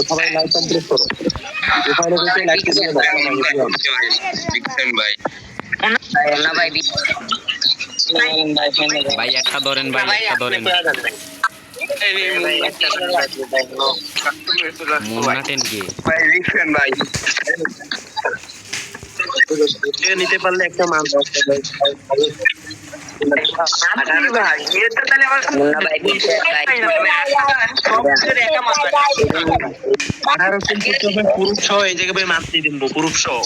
সবাই like complete করো। প্রোফাইলে লাইক দিয়ে দাও ভাই একটা ধরেন ভাই, একটা ধরেন মুন্না টেনকে নিতে পারলে একটা মান পুরুষ সহ এই জায়গায় মাছ দিয়ে দিব পুরুষ সহ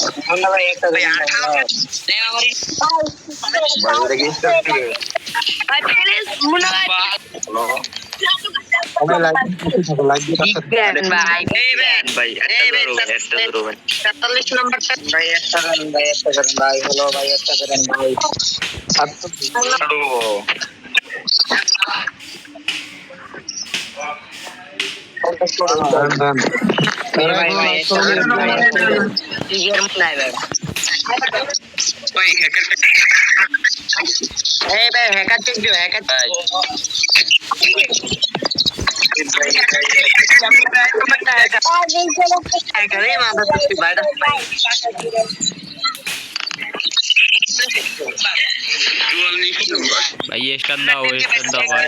ভাই স্টার দাও, স্টার দাও ভাই।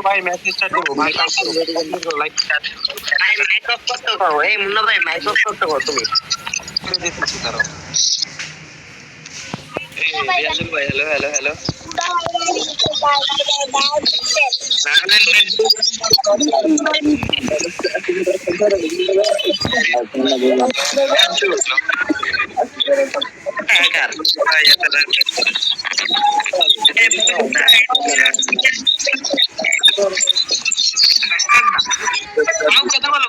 ভাই মেসেজ স্টার্ট করো ভাই, লাইক ভাই মাইক অফ করতে করো। এই মুন্না ভাই মাইক অফ করতে করো তুমি করে দিতেছি ধরো। এই রিয়াজুল ভাই হ্যালো হ্যালো হ্যালো কথা বলো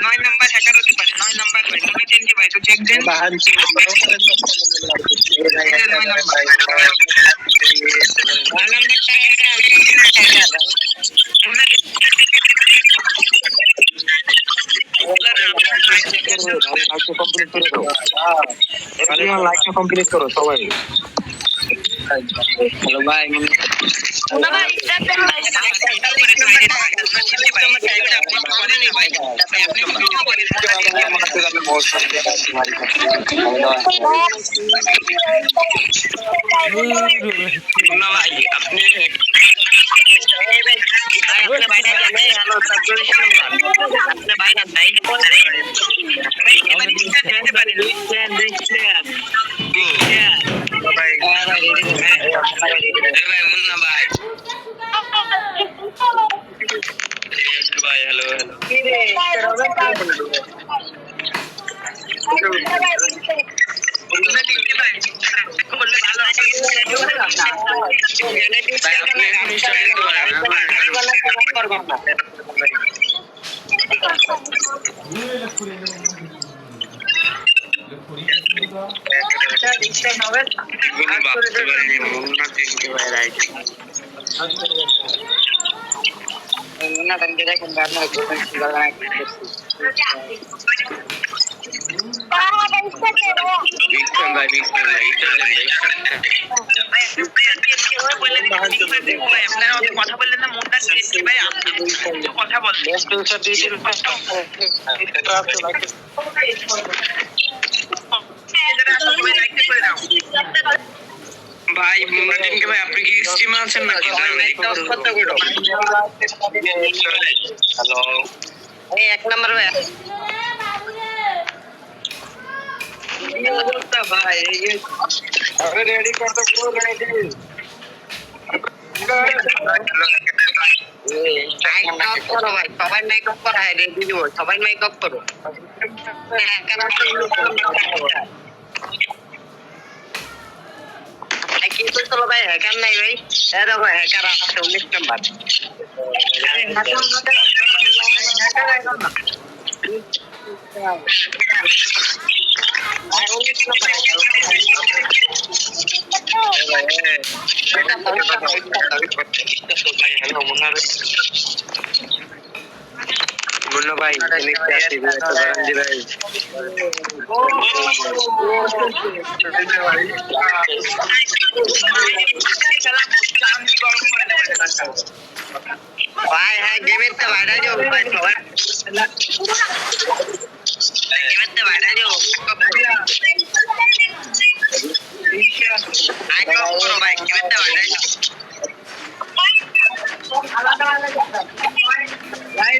নয় নাম্বার হ্যাকার হতে পারে। 9 নাম্বার ভাই মনে চেঞ্জ ভাই তো চেক দেন। কমপ্লিট করো সবাই। হ্যালো ভাই কথা বললেন না মনটা ভাই আপনি কথা বললেন ভাই মুন্নাটিনকে ভাই আপনি কি স্ট্রিমে আছেন নাকি? হ্যালো এই এক নাম্বার ভাই ভাই আরে রেডি কর তো পুরো রেডি। সবাই মেকআপ করা হয় রেডি দিব। সবাই মেকআপ করো। চলো ভাই হ্যাকার নাই ভাই এরকম হ্যাকার আছে 19 নাম্বার মুন্না ভাই ভাই হ্যাঁ গেমের তো বাইরে যাও ভাই সবাই গেমের তো বাইরে যাও আগে করো ভাই গেমের তো বাইরে যাও ভাই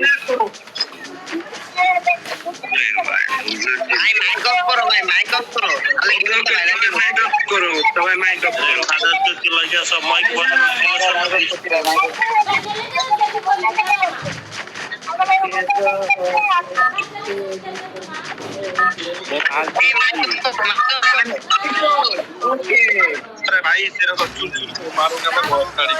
মাইক অফ করো ভাই মাইক অফ করো তাহলে গেমের তো বাইরে যাও মাইক অফ করো সবাই মাইক অফ করো সব মাইক বন্ধ ভাই সেরকম মারো না বহুত গাড়ি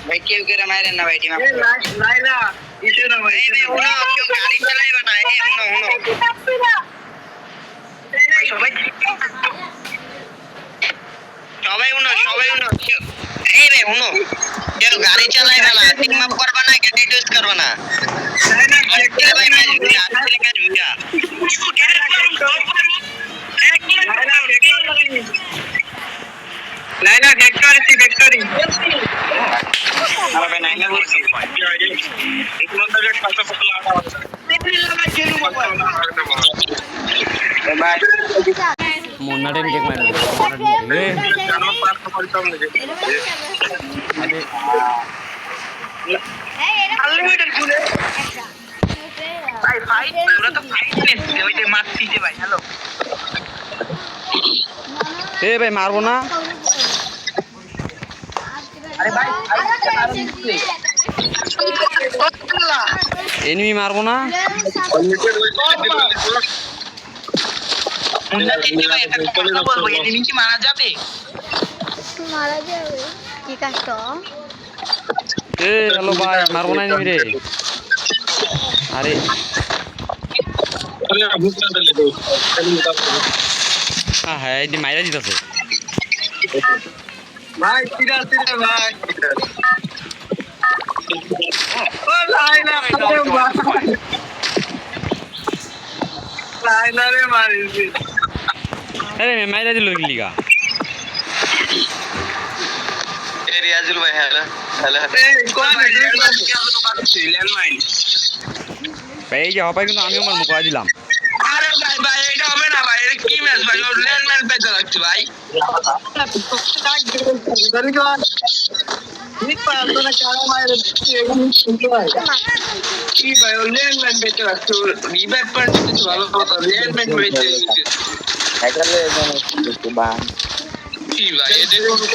भाई क्यों कर मारे ना भाई टीम में लाइला इसे ना भाई उनो क्यों गाड़ी चलाएगा ना ए उनो সবাই উনো এই রে উনো কেউ গাড়ি চালাইবা না টিম আপ করবা না গাড়ি ইউজ করবা না ভাই ম্যাচ ভিয়া আসলে ম্যাচ ভিয়া লাইলা ফ্যাক্টরি আরে নাইলা বলছি এক মন্তব্য কথা বলা মুন্না টেন কেক মারবে আনলিমিটেড খুলে ভাই ফাইট ওরা তো ফাইট নেছে ওই যে মারতিছে ভাই হ্যালো এ ভাই মারবো না আরে ভাই এনিমি মারবো না মুন্না তিনটে ভাই একটা কথা বলবো এনিমি কি মারা যাবে কি কাষ্ট এ হ্যালো ভাই মারবো না এনিমি রে আরে হ্যাঁ এই মাইরা দিতেছে ভাই সিরা ভাই ও লাইলা রে মারিছি আরে মাইরা দিল কি লিগা এ রিয়াজুল ভাই হ্যালো এই কোন ল্যান্ড মাইন ভাই এই যে হপাই কিন্তু আমিও আমার মুখ দিলাম আরে ভাই এটা হবে না ভাই এটা কি ম্যাচ ভাই ওর ল্যান্ড ম্যান পেতে লাগছে ভাই কি ভাই ওর ল্যান্ড ম্যান পেতে লাগছে রিভাইভ পয়েন্ট দিতে ভালো কথা ল্যান্ড ম্যান পেতে কি ভাই এটা কোন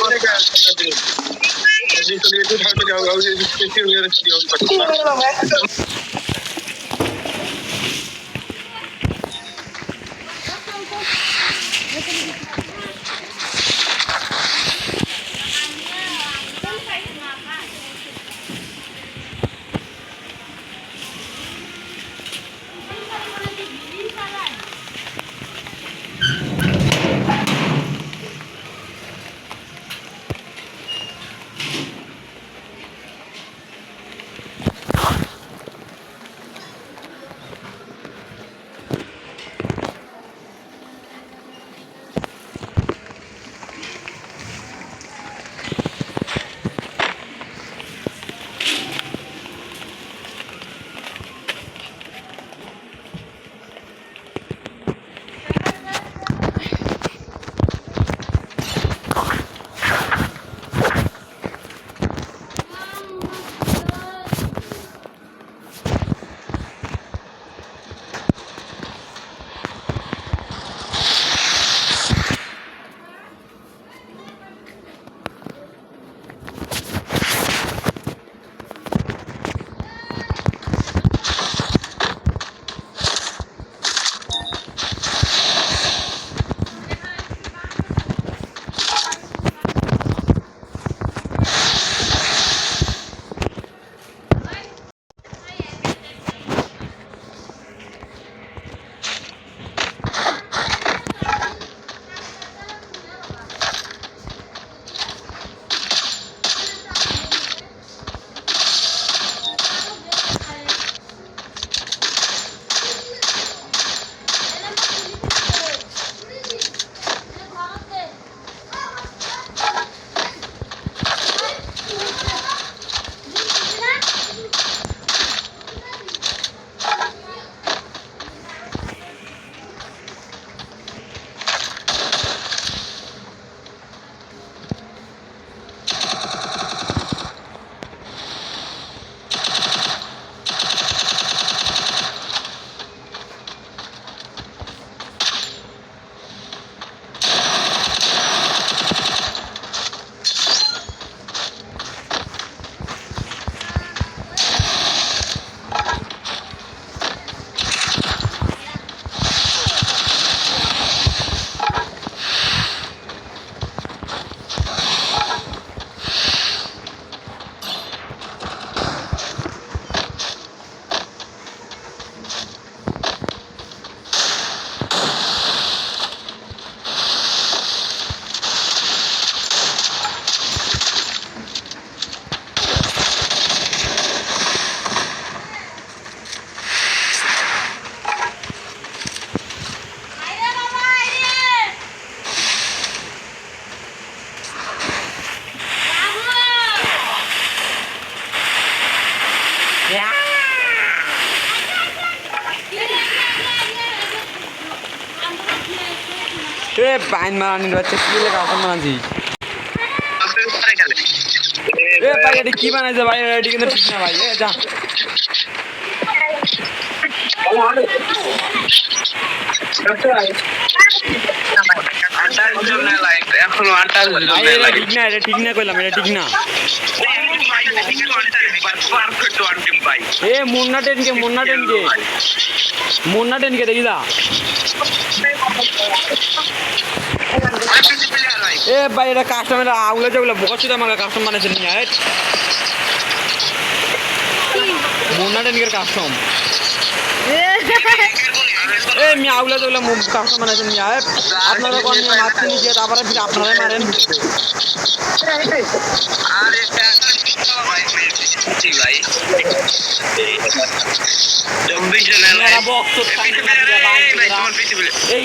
বাইন মারানির বাচ্চা কি লেখা কাস্টম বানাচ্ছি এ ভাই এটা কি বানাইছে ভাই এটা কিন্তু ঠিক না ভাই এ যা এখনো 28 ভাই এটা ঠিক না কইলাম এটা ঠিক না এ মুন্না টেনকে দেখি দা এ ভাই এটা কাস্টমার আউলে যাগুলো বকছিস আমাকে কাস্টম বানাইছে নিয়ে মুন্না টেনকের কাস্টম এ মি আউলে যাগুলো কাস্টম বানাইছে নিয়ে আপনারা কোন নিয়ে মারতে নিয়ে তারপরে ফির আপনারা মারেন আরে ঠিক ভাই মেরা বক্স এই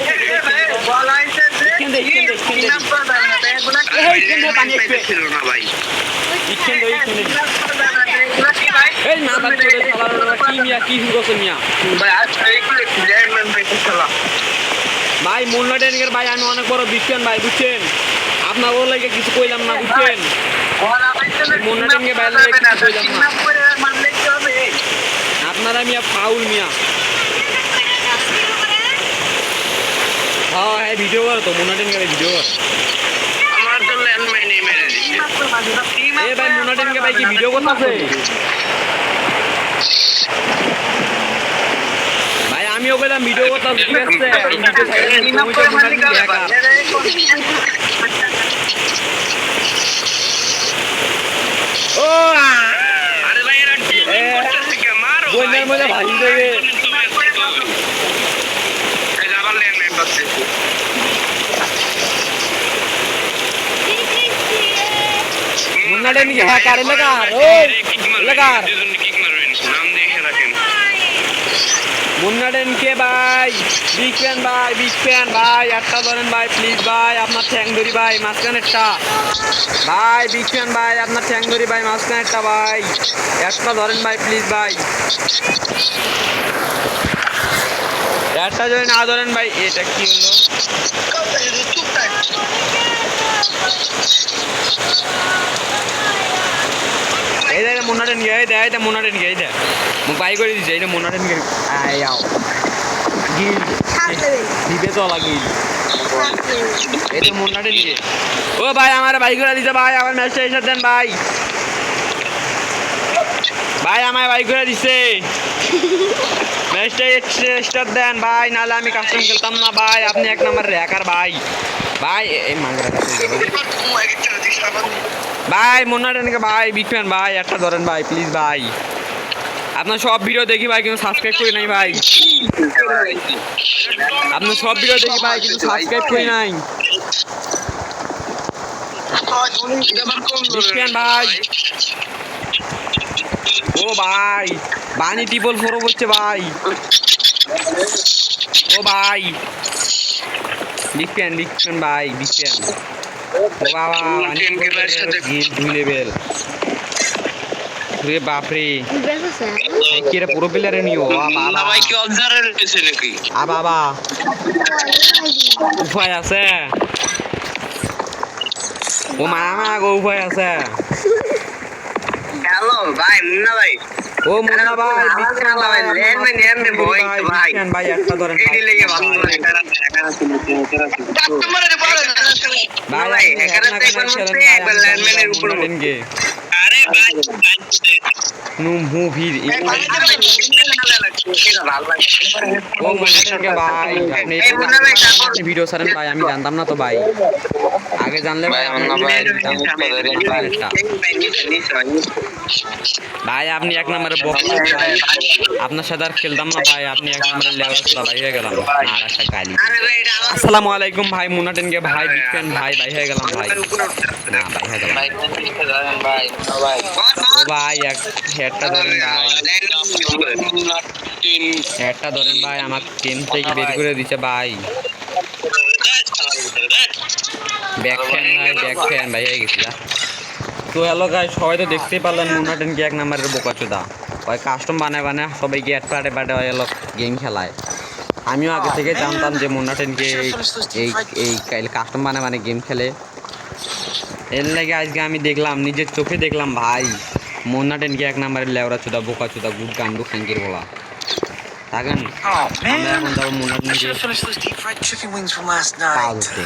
ভাই মুন্না টেনকের ভাই আমি অনেক বড় বিজ্ঞান ভাই বুঝছেন আপনার ওর লাগে কিছু কইলাম না বুঝছেন মুন্না টেনকে ভাই লাগে কিছু কইলাম না আপনারা মিয়া ফাউল মিয়া হ্যাঁ হ্যাঁ ভিডিও করো তো মুন্না টেনকে ভিডিও করো আমার তো ল্যান্ডমাইনে মেরে দিচ্ছে এ ভাই মুন্না টেনকে ভাই কি ভিডিও করতেছে ভাই আমিও কইলাম ভিডিও করতাম ঠিক আছে ও আরে ভাই এরা টিম করতেছে কে মারো বন্যার মধ্যে ভাজি দেবে এই আবার ল্যান্ডমাইন করতেছে মুন্না টেনকে হ্যাকার এলাকার ও এলাকার কিক মারবেন নাম দেখে রাখেন মুন্না টেনকে ভাই বিগ ফ্যান ভাই একটা ধরেন ভাই প্লিজ ভাই আপনার ঠ্যাং ধরি ভাই মাঝখানে একটা ভাই বিগ ফ্যান ভাই আপনার ঠ্যাং ধরি ভাই মাঝখানে একটা ভাই একটা ধরেন ভাই প্লিজ ভাই একটা যদি না ধরেন ভাই এটা কি হলো এই দেখ মুন্না টেনকে এই দেখ এটা মুন্না টেনকে এই দেখ মুখ বাই করে দিছে এটা মুন্না টেনকে আই আও গিল দিবে তো লাগি এটা মুন্না টেনকে ও ভাই আমার বাইক করে দিছে ভাই আমার ম্যাচটা এসে দেন ভাই ভাই আমার বাইক করে দিছে ম্যাচটা স্টার্ট দেন ভাই নাহলে আমি কাস্টম খেলতাম না ভাই আপনি এক নাম্বার হ্যাকার ভাই ভাই এই মাংরা ভাই মুন্না টেনকে ভাই বিগ ফ্যান ভাই একটা ধরেন ভাই প্লিজ ভাই আপনার সব ভিডিও দেখি ভাই কিন্তু সাবস্ক্রাইব করি নাই ভাই আপনার সব ভিডিও দেখি ভাই কিন্তু সাবস্ক্রাইব করি নাই বিগ ফ্যান ভাই ও ভাই বানি টিপল ফোরো বলছে ভাই ও ভাই বিগ ফ্যান ভাই বিগ ফ্যান ও বাবা দুই লেভেল রে বাপরে কি রে পুরো প্লেয়ারে নিও বাবা ভাই কি অবজার্ভার রয়েছে নাকি বাবা উপায় আছে ও মামা গো উপায় আছে হ্যালো ভাই মুন্না ভাই ও মুন্না ভাই বিজ্ঞান ভাই ল্যান্ডমাইন ভাই বিজ্ঞান ভাই একটা ধরেন এই লেগে ভালো লাগে কাস্টমারে পারে না ভাই এখানে দেখবেন মতে একবার ল্যান্ডমাইনের উপর আরে ভাই নু মুভি ও মুন্নাকে ভাই আপনি ভিডিও ছাড়েন ভাই আমি জানতাম না তো ভাই আগে জানলে ভাই ভাই আপনি এক নম্বরে বক্স আপনার সাথে আর খেলতাম না ভাই আপনি এক নম্বরে লেভেল ভাই হয়ে গেলাম আর একটা গালি আসসালামু আলাইকুম ভাই মুন্না টেনকে ভাই বিগ ফ্যান ভাই হয়ে গেলাম ভাই না ভাই হয়ে গেলাম ও ভাই একটা ধরেন ভাই একটা ধরেন ভাই আমার টিম থেকে বের করে দিছে ভাই ব্যাক ফ্যান ভাই হয়ে গেছি তো হ্যালো গাইস সবাই তো দেখতেই পারলেন মুন্না টেনকে এক নম্বরের বোকাচোদা ওই কাস্টম বানায় সবাইকে অ্যাড পাটে হয় গেম খেলায় আমিও আগে থেকে জানতাম যে মুন্না টেনকে এই এই কাস্টম মানে গেম খেলে। এর লাগে আজকে আমি দেখলাম, নিজের চোখে দেখলাম ভাই মুন্না টেনকে 1 নম্বরের লেওরা চুদা বোকা চুদা গুড গান্ডু খাঙ্কির বলা থাকেন। আমরা এখন যাবো Munna টেনকে Finished those deep fried chicken wings from last পা night. ধরতে।